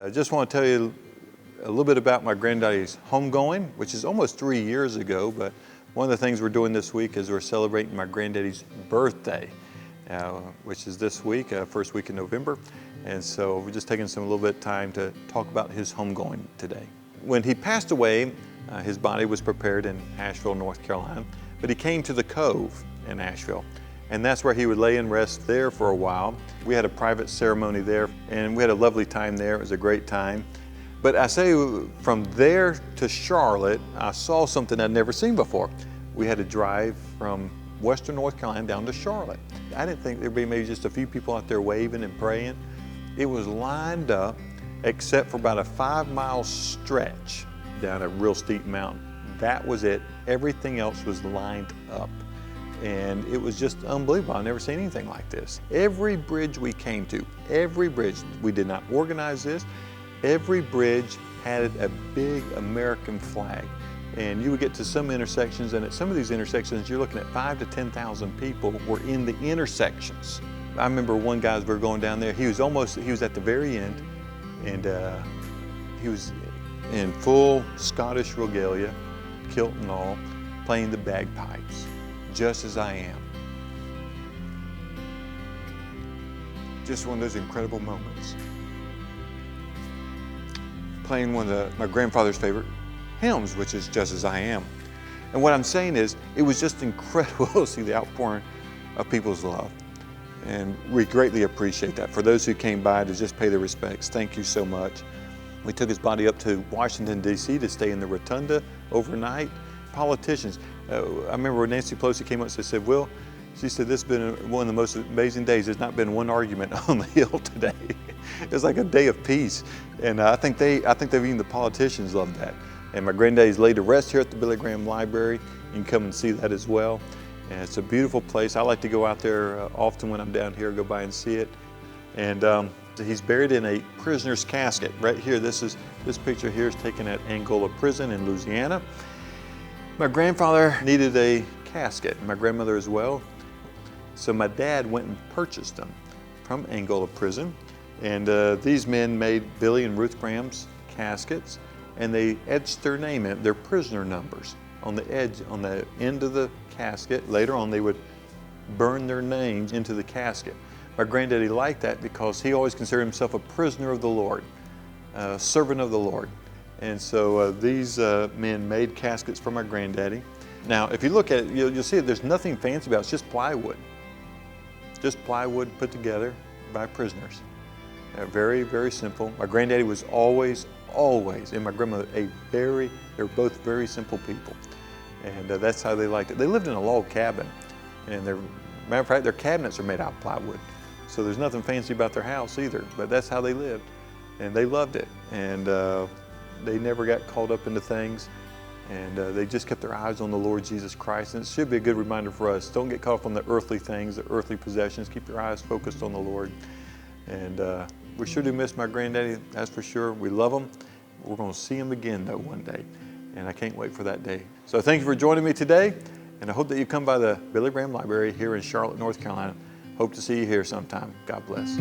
I just want to tell you a little bit about my granddaddy's homegoing, which is almost 3 years ago, but one of the things we're doing this week is we're celebrating my granddaddy's birthday, which is this week, first week in November. And so we're just taking a little bit of time to talk about his homegoing today. When he passed away, his body was prepared in Asheville, North Carolina, but he came to the Cove in Asheville. And that's where he would lay and rest there for a while. We had a private ceremony there, and we had a lovely time there. It was a great time. But I say, from there to Charlotte, I saw something I'd never seen before. We had to drive from Western North Carolina down to Charlotte. I didn't think there'd be maybe just a few people out there waving and praying. It was lined up, except for about a 5-mile stretch down a real steep mountain. That was it. Everything else was lined up. And it was just unbelievable. I've never seen anything like this. Every bridge we came to, every bridge, we did not organize this, every bridge had a big American flag. And you would get to some intersections, and at some of these intersections, you're looking at 5,000 to 10,000 people were in the intersections. I remember one guy, as we were going down there, he was at the very end, and he was in full Scottish regalia, kilt and all, playing the bagpipes. Just as I am. Just one of those incredible moments. Playing one of my grandfather's favorite hymns, which is Just As I Am. And what I'm saying is, it was just incredible to see the outpouring of people's love. And we greatly appreciate that. For those who came by to just pay their respects, thank you so much. We took his body up to Washington, D.C. to stay in the Rotunda overnight. Politicians. I remember when Nancy Pelosi came up and said, "Will," she said, "this has been one of the most amazing days. There's not been one argument on the Hill today." It was like a day of peace. And I think even the politicians loved that. And my granddaddy's laid to rest here at the Billy Graham Library. You can come and see that as well. And it's a beautiful place. I like to go out there often when I'm down here, go by and see it. And he's buried in a prisoner's casket. Right here, this picture here is taken at Angola Prison in Louisiana. My grandfather needed a casket, my grandmother as well. So my dad went and purchased them from Angola Prison. And these men made Billy and Ruth Graham's caskets, and they etched their name in, their prisoner numbers on the edge, on the end of the casket. Later on, they would burn their names into the casket. My granddaddy liked that because he always considered himself a prisoner of the Lord, a servant of the Lord. And so these men made caskets for my granddaddy. Now, if you look at it, you'll see that there's nothing fancy about it. It's just plywood. Just plywood put together by prisoners. Very, very simple. My granddaddy was always, and my grandmother, they were both very simple people. And that's how they liked it. They lived in a log cabin. And matter of fact, their cabinets are made out of plywood. So there's nothing fancy about their house either, but that's how they lived. And they loved it. And they never got caught up into things, and they just kept their eyes on the Lord Jesus Christ. And it should be a good reminder for us. Don't get caught up on the earthly things, the earthly possessions. Keep your eyes focused on the Lord. And we sure do miss my granddaddy, that's for sure. We love him. We're going to see him again, though, one day. And I can't wait for that day. So thank you for joining me today, and I hope that you come by the Billy Graham Library here in Charlotte, North Carolina. Hope to see you here sometime. God bless.